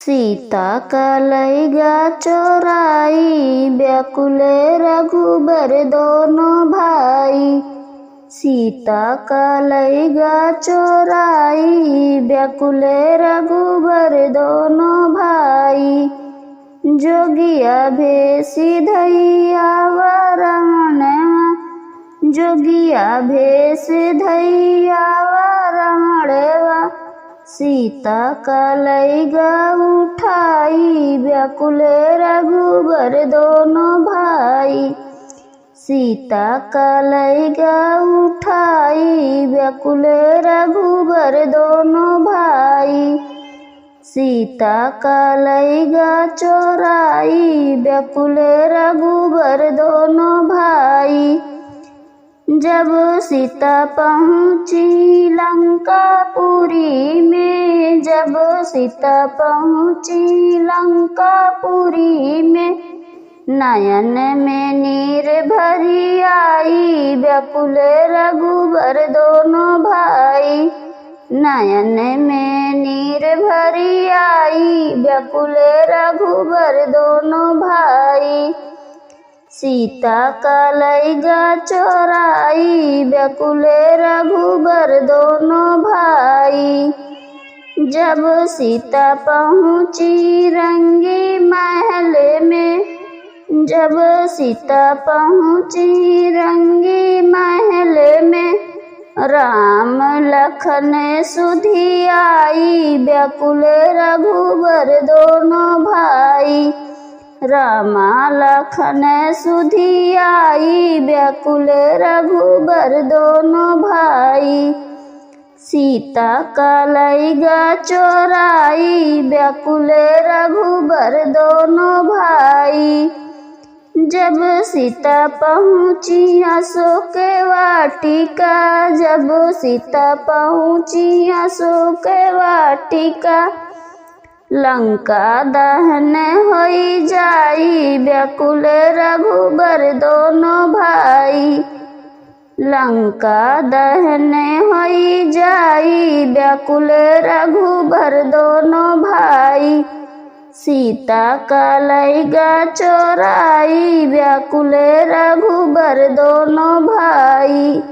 सीता का लइगा चोराई, व्याकुले रघुबर दोनों भाई। सीता का लइगा चोराई, व्याकुले रघुबर दोनों भाई। जोगिया भेषि धइया रमणवा, जोगिया भेषि धइया रमणवा। सीता का लइगा उठाई, व्याकुले रघुबर दोनों भाई। सीता का लइगा उठाई, व्याकुले रघुबर दोनों भाई। सीता का लइगा चोराई, व्याकुले रघुबर दोनों भाई। जब सीता पहुँची लंकापुरी में, जब सीता पहुँची लंकापुरी में। नयन में नीर भरी आई, व्याकुले रघुबर दोनों भाई। नयन में नीर भरी आई, व्याकुले रघुबर दोनों भाई। सीता का लइगा चोराई, व्याकुले रघुबर दोनों भाई। जब सीता पहुँची रंगी महल में, जब सीता पहुँची रंगी महल में। राम लखन सुधि आई, व्याकुले रघुबर दोनों भाई। रामा लखन सुधि आई, व्याकुले रघुबर दोनों भाई। सीता का लइगा चोराई, व्याकुले रघुबर दोनों भाई। जब सीता पहुँची अशोक वाटिका, जब सीता पहुँची अशोक वाटिका। लंका दहन होई जाई, व्याकुले रघुबर दोनों भाई। लंका दहन होई जाई, व्याकुले रघुबर दोनों भाई। सीता का लइगा चोराई, व्याकुले रघुबर दोनों भाई।